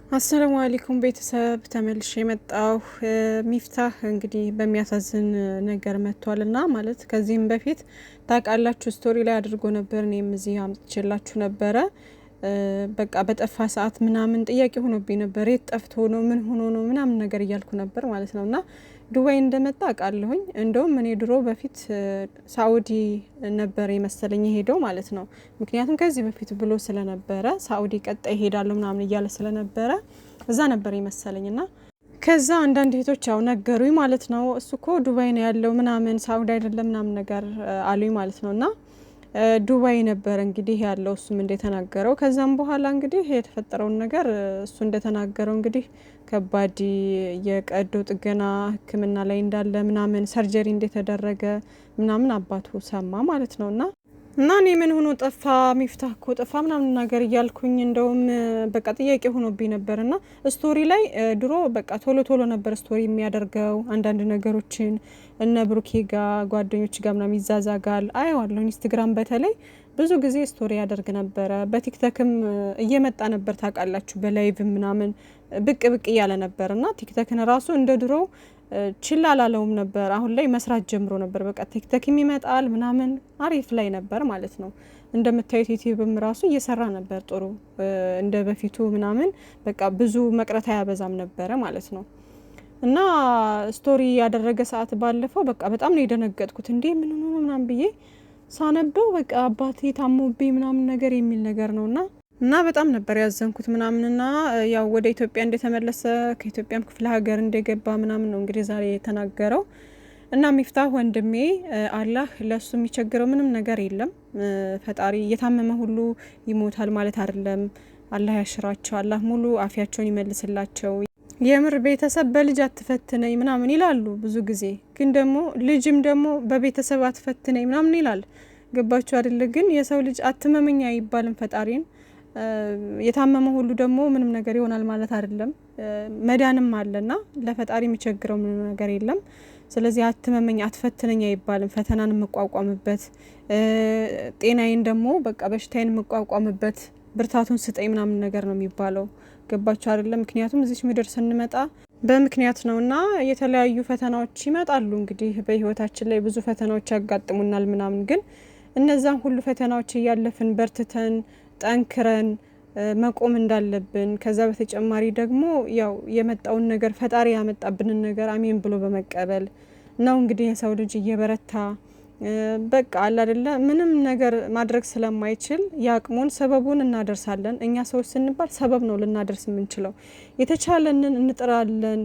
አሰላሙ አለይኩም ቤተሰብ ተመልሼ መጣሁ። ሚፍታህ እንግዲህ በሚያሳዝን ነገር መጥቷልና ማለት ከዚህም በፊት ታውቃላችሁ ስቶሪ ላይ አድርጎ ነበር። እኔም እዚህ አምጥቼላችሁ ነበረ። በቃ በጠፋ ሰዓት ምናምን ጥያቄ ሆኖብኝ ነበር። የት ጠፍቶ ነው ምን ሆኖ ነው ምናምን ነገር እያልኩ ነበር ማለት ነውና ዱባይ እንደመጣ አውቃለሁኝ። እንደውም እኔ ድሮ በፊት ሳኡዲ ነበር የመሰለኝ ሄደው ማለት ነው። ምክንያቱም ከዚህ በፊት ብሎ ስለነበረ ሳኡዲ ቀጣይ ሄዳለሁ ምናምን እያለ ስለነበረ እዛ ነበር የመሰለኝና ከዛ አንዳንድ እህቶች ያው ነገሩኝ ማለት ነው። እሱ እኮ ዱባይ ነው ያለው ምናምን ሳኡዲ አይደለም ምናምን ነገር አሉኝ ማለት ነውና ዱባይ ነበር እንግዲህ ያለው እሱም እንደተናገረው። ከዛም በኋላ እንግዲህ የተፈጠረውን ነገር እሱ እንደተናገረው እንግዲህ ከባድ የቀዶ ጥገና ሕክምና ላይ እንዳለ ምናምን ሰርጀሪ እንደተደረገ ምናምን አባቱ ሰማ ማለት ነውና እና እኔ ምን ሆኖ ጠፋ ሚፍታህ እኮ ጠፋ ምናምን ነገር እያልኩኝ እንደውም በቃ ጥያቄ ሆኖብኝ ነበርና ስቶሪ ላይ ድሮ በቃ ቶሎ ቶሎ ነበር ስቶሪ የሚያደርገው አንዳንድ ነገሮችን እነ ብሩኬ ጋር ጓደኞች ጋር ምናምን ይዛዛጋል አየዋለሁ። ኢንስታግራም በተለይ ብዙ ጊዜ ስቶሪ ያደርግ ነበረ። በቲክቶክም እየመጣ ነበር ታውቃላችሁ፣ በላይቭ ምናምን ብቅ ብቅ እያለ ነበርና ቲክቶክን ራሱ እንደ ድሮ ችላ አላለውም ነበር። አሁን ላይ መስራት ጀምሮ ነበር። በቃ ቲክቶክም ይመጣል ምናምን አሪፍ ላይ ነበር ማለት ነው። እንደምታዩት ዩቲዩብም ራሱ እየሰራ ነበር ጥሩ እንደ በፊቱ ምናምን በቃ ብዙ መቅረት አያበዛም ነበረ ማለት ነው። እና ስቶሪ ያደረገ ሰዓት ባለፈው በቃ በጣም ነው የደነገጥኩት። እንዴ ምን ሆኖ ምናምን ብዬ ሳነበው በቃ አባቴ ታሞብኝ ምናምን ነገር የሚል ነገር ነውና እና በጣም ነበር ያዘንኩት ምናምንና ያው ወደ ኢትዮጵያ እንደተመለሰ ከኢትዮጵያም ክፍለ ሀገር እንደገባ ምናምን ነው እንግዲህ ዛሬ የተናገረው። እና ሚፍታህ ወንድሜ አላህ ለሱ የሚቸግረው ምንም ነገር የለም። ፈጣሪ እየታመመ ሁሉ ይሞታል ማለት አይደለም። አላህ ያሽራቸው፣ አላህ ሙሉ አፊያቸውን ይመልስላቸው። የምር ቤተሰብ በልጅ አትፈትነኝ ምናምን ይላሉ ብዙ ጊዜ፣ ግን ደግሞ ልጅም ደግሞ በቤተሰብ አትፈትነኝ ምናምን ይላል። ገባችሁ አይደለ? ግን የሰው ልጅ አትመመኝ አይባልም ፈጣሪን። የታመመ ሁሉ ደግሞ ምንም ነገር ይሆናል ማለት አይደለም። መዳንም አለና ለፈጣሪ የሚቸግረው ምንም ነገር የለም። ስለዚህ አትመመኝ አትፈትነኝ አይባልም። ፈተናን የምቋቋምበት ጤናዬን ደግሞ በቃ በሽታዬን የምቋቋምበት ብርታቱን ስጠኝ ምናምን ነገር ነው የሚባለው። ገባችሁ አይደለም? ምክንያቱም እዚች ምድር ስንመጣ በምክንያት ነውና የተለያዩ ፈተናዎች ይመጣሉ። እንግዲህ በህይወታችን ላይ ብዙ ፈተናዎች ያጋጥሙናል ምናምን፣ ግን እነዛን ሁሉ ፈተናዎች እያለፍን በርትተን ጠንክረን መቆም እንዳለብን፣ ከዛ በተጨማሪ ደግሞ ያው የመጣውን ነገር ፈጣሪ ያመጣብንን ነገር አሜን ብሎ በመቀበል ነው እንግዲህ የሰው ልጅ እየበረታ በቃ አለ አይደለ ምንም ነገር ማድረግ ስለማይችል ያቅሙን ሰበቡን እናደርሳለን። እኛ ሰዎች ስንባል ሰበብ ነው ልናደርስ የምንችለው። የተቻለንን እንጥራለን፣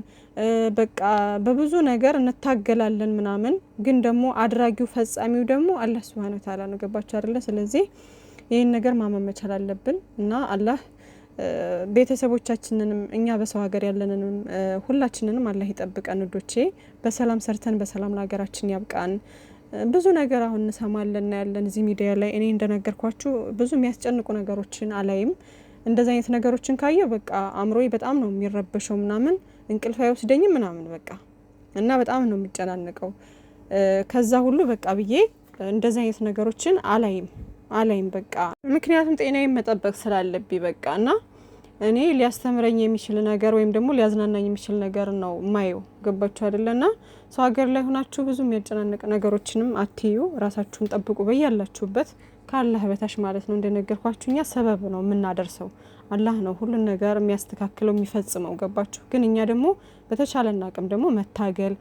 በቃ በብዙ ነገር እንታገላለን ምናምን፣ ግን ደግሞ አድራጊው ፈጻሚው ደግሞ አላህ Subhanahu Wa Ta'ala ነው። ገባችሁ አይደለ? ስለዚህ ይህን ነገር ማመን መቻል አለብን እና አላህ ቤተሰቦቻችንንም እኛ በሰው ሀገር ያለንንም ሁላችንንም አላህ ይጠብቀን ውዶቼ። በሰላም ሰርተን በሰላም ለሀገራችን ያብቃን። ብዙ ነገር አሁን እንሰማለን ያለን እዚህ ሚዲያ ላይ። እኔ እንደነገርኳችሁ ብዙ የሚያስጨንቁ ነገሮችን አላይም። እንደዚህ አይነት ነገሮችን ካየው በቃ አእምሮዬ በጣም ነው የሚረበሸው ምናምን፣ እንቅልፍ አይወስደኝም ምናምን በቃ እና በጣም ነው የሚጨናነቀው። ከዛ ሁሉ በቃ ብዬ እንደዚህ አይነት ነገሮችን አላይም በቃ ምክንያቱም ጤናዬን መጠበቅ ስላለብኝ በቃ እና እኔ ሊያስተምረኝ የሚችል ነገር ወይም ደግሞ ሊያዝናናኝ የሚችል ነገር ነው ማየው። ገባችሁ አይደለና? ሰው ሀገር ላይ ሆናችሁ ብዙ የሚያጨናንቅ ነገሮችንም አትዩ። ራሳችሁን ጠብቁ በያላችሁበት ከአላህ በታች ማለት ነው። እንደነገርኳችሁ እኛ ሰበብ ነው የምናደርሰው፣ አላህ ነው ሁሉን ነገር የሚያስተካክለው የሚፈጽመው። ገባችሁ? ግን እኛ ደግሞ በተቻለን አቅም ደግሞ መታገል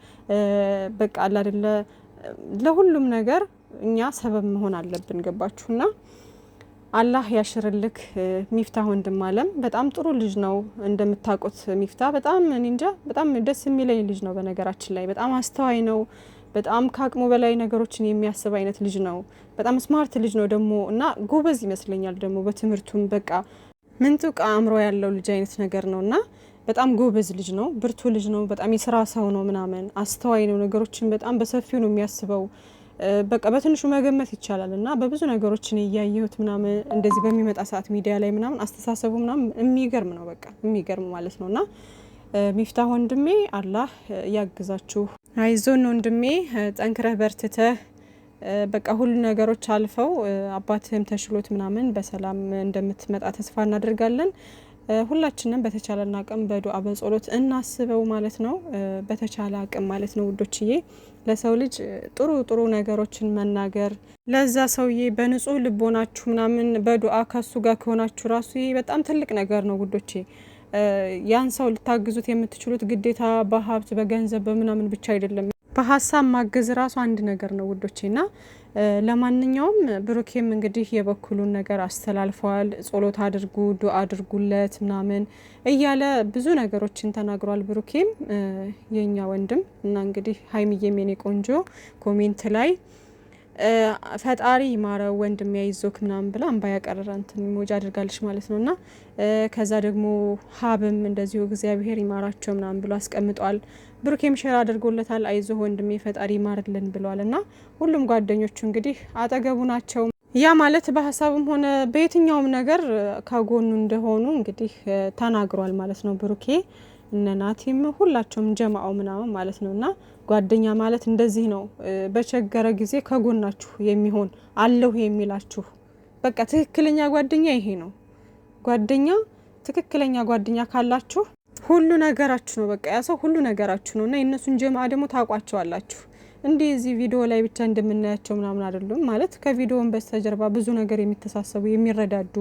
በቃ አለ አይደለ ለሁሉም ነገር እኛ ሰበብ መሆን አለብን። ገባችሁና አላህ ያሽርልክ ሚፍታህ ወንድም አለም። በጣም ጥሩ ልጅ ነው እንደምታውቁት። ሚፍታህ በጣም እኔ እንጃ በጣም ደስ የሚለኝ ልጅ ነው። በነገራችን ላይ በጣም አስተዋይ ነው። በጣም ከአቅሙ በላይ ነገሮችን የሚያስብ አይነት ልጅ ነው። በጣም ስማርት ልጅ ነው ደግሞ እና ጎበዝ ይመስለኛል ደግሞ በትምህርቱም በቃ ምንጥቅ አእምሮ ያለው ልጅ አይነት ነገር ነውና በጣም ጎበዝ ልጅ ነው። ብርቱ ልጅ ነው። በጣም የስራ ሰው ነው ምናምን፣ አስተዋይ ነው። ነገሮችን በጣም በሰፊው ነው የሚያስበው። በቃ በትንሹ መገመት ይቻላል እና በብዙ ነገሮችን እያየሁት ምናምን እንደዚህ በሚመጣ ሰዓት ሚዲያ ላይ ምናምን አስተሳሰቡ ምናምን የሚገርም ነው። በቃ የሚገርም ማለት ነውና ሚፍታህ ወንድሜ አላህ ያግዛችሁ። አይዞን ወንድሜ፣ ጠንክረህ በርትተህ በቃ ሁሉ ነገሮች አልፈው አባትህም ተሽሎት ምናምን በሰላም እንደምትመጣ ተስፋ እናደርጋለን። ሁላችንም በተቻለና አቅም በዱዓ በጸሎት እናስበው ማለት ነው። በተቻለ አቅም ማለት ነው ውዶችዬ። ለሰው ልጅ ጥሩ ጥሩ ነገሮችን መናገር ለዛ ሰውዬ በንጹህ ልቦናችሁ ምናምን በዱዓ ከሱ ጋር ከሆናችሁ ራሱ ይሄ በጣም ትልቅ ነገር ነው ውዶቼ። ያን ሰው ልታግዙት የምትችሉት ግዴታ በሀብት በገንዘብ በምናምን ብቻ አይደለም። በሀሳብ ማገዝ ራሱ አንድ ነገር ነው ውዶቼና ለማንኛውም ብሩኬም እንግዲህ የበኩሉን ነገር አስተላልፈዋል። ጸሎት አድርጉ ዱዓ አድርጉለት ምናምን እያለ ብዙ ነገሮችን ተናግሯል። ብሩኬም የኛ ወንድም እና እንግዲህ ሀይሚዬም የኔ ቆንጆ ኮሜንት ላይ ፈጣሪ ይማረው ወንድም ያይዞክ ምናምን ብላ አምባ ያቀረረ እንትን ኢሞጂ አድርጋለች ማለት ነውና ከዛ ደግሞ ሀብም እንደዚሁ እግዚአብሔር ይማራቸው ምናምን ብሎ አስቀምጧል። ብሩኬም ሼር አድርጎለታል። አይዞ ወንድሜ ፈጣሪ ይማርልን ብሏልና ሁሉም ጓደኞቹ እንግዲህ አጠገቡ ናቸው። ያ ማለት በሀሳብም ሆነ በየትኛውም ነገር ከጎኑ እንደሆኑ እንግዲህ ተናግሯል ማለት ነው ብሩኬ። እነ ናቲም ሁላቸውም ጀማአው ምናምን ማለት ነውና ጓደኛ ማለት እንደዚህ ነው። በቸገረ ጊዜ ከጎናችሁ የሚሆን አለሁ የሚላችሁ በቃ ትክክለኛ ጓደኛ ይሄ ነው። ጓደኛ ትክክለኛ ጓደኛ ካላችሁ ሁሉ ነገራችሁ ነው። በቃ ያ ሰው ሁሉ ነገራችሁ ነውና የነሱን ጀማአ ደግሞ ታቋቸዋላችሁ። እንዲህ እዚህ ቪዲዮ ላይ ብቻ እንደምናያቸው ምናምን አይደሉም ማለት ከቪዲዮን በስተጀርባ ብዙ ነገር የሚተሳሰቡ የሚረዳዱ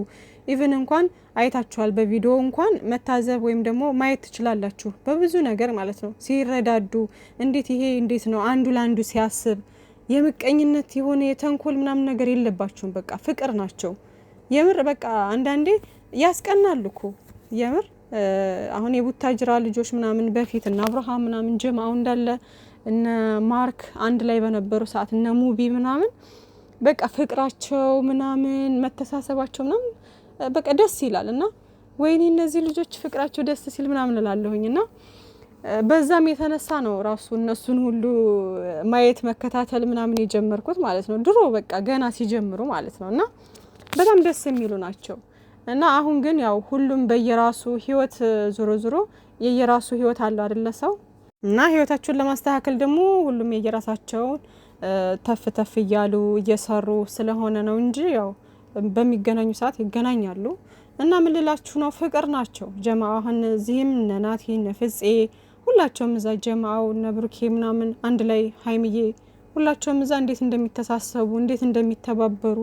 ኢቭን እንኳን አይታችኋል። በቪዲዮ እንኳን መታዘብ ወይም ደግሞ ማየት ትችላላችሁ በብዙ ነገር ማለት ነው። ሲረዳዱ እንዴት ይሄ እንዴት ነው አንዱ ለአንዱ ሲያስብ የምቀኝነት የሆነ የተንኮል ምናምን ነገር የለባቸውም። በቃ ፍቅር ናቸው የምር። በቃ አንዳንዴ ያስቀናሉ እኮ የምር። አሁን የቡታጅራ ልጆች ምናምን በፊት እና አብርሃም ምናምን ጀማው እንዳለ እነ ማርክ አንድ ላይ በነበሩ ሰዓት እነ ሙቢ ምናምን በቃ ፍቅራቸው ምናምን መተሳሰባቸው ምናምን በቃ ደስ ይላል። እና ወይኔ እነዚህ ልጆች ፍቅራቸው ደስ ሲል ምናምን እላለሁኝ። እና በዛም የተነሳ ነው ራሱ እነሱን ሁሉ ማየት መከታተል ምናምን የጀመርኩት ማለት ነው። ድሮ በቃ ገና ሲጀምሩ ማለት ነው። እና በጣም ደስ የሚሉ ናቸው። እና አሁን ግን ያው ሁሉም በየራሱ ህይወት ዞሮ የየራሱ ህይወት አለው አይደለ ሰው። እና ህይወታቸውን ለማስተካከል ደግሞ ሁሉም የየራሳቸውን ተፍ እያሉ እየሰሩ ስለሆነ ነው እንጂ ያው በሚገናኙ ሰዓት ይገናኛሉ። እና ምን ልላችሁ ነው ፍቅር ናቸው ጀማአ። አሁን እዚህም እነ ናቲ እነ ፍፄ ሁላቸውም እዛ ጀማአው እነ ብሩኬ ምናምን አንድ ላይ ሀይሚዬ ሁላቸውም እዛ እንዴት እንደሚተሳሰቡ እንዴት እንደሚተባበሩ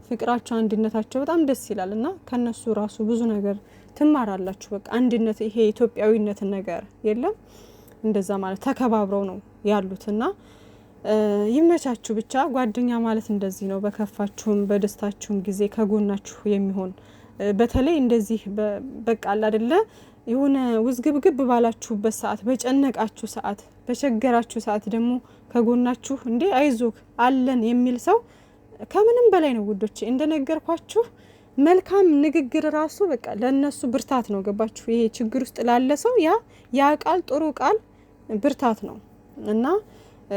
ፍቅራቸው አንድነታቸው በጣም ደስ ይላል። እና ከነሱ ራሱ ብዙ ነገር ትማራላችሁ። በቃ አንድነት ይሄ ኢትዮጵያዊነትን ነገር የለም እንደዛ ማለት ተከባብረው ነው ያሉትና ይመቻችሁ ብቻ። ጓደኛ ማለት እንደዚህ ነው። በከፋችሁም በደስታችሁም ጊዜ ከጎናችሁ የሚሆን በተለይ እንደዚህ በቃ አለ አይደለ የሆነ ውዝግብግብ ባላችሁበት ሰዓት በጨነቃችሁ ሰዓት በቸገራችሁ ሰዓት ደግሞ ከጎናችሁ እንዴ አይዞክ አለን የሚል ሰው ከምንም በላይ ነው ውዶቼ። እንደነገርኳችሁ መልካም ንግግር ራሱ በቃ ለነሱ ብርታት ነው። ገባችሁ? ይሄ ችግር ውስጥ ላለ ሰው ያ ቃል ጥሩ ቃል ብርታት ነው። እና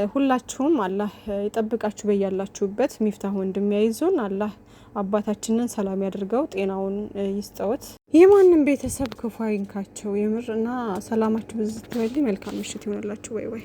ሁላችሁም አላህ ይጠብቃችሁ በያላችሁበት። ሚፍታህ ወንድም ያይዞን አላህ አባታችንን ሰላም ያድርገው፣ ጤናውን ይስጠውት። የማንም ቤተሰብ ክፉ አይንካቸው የምር። እና ሰላማችሁ ብዙ ትበል። መልካም ምሽት ይሆንላችሁ። ወይ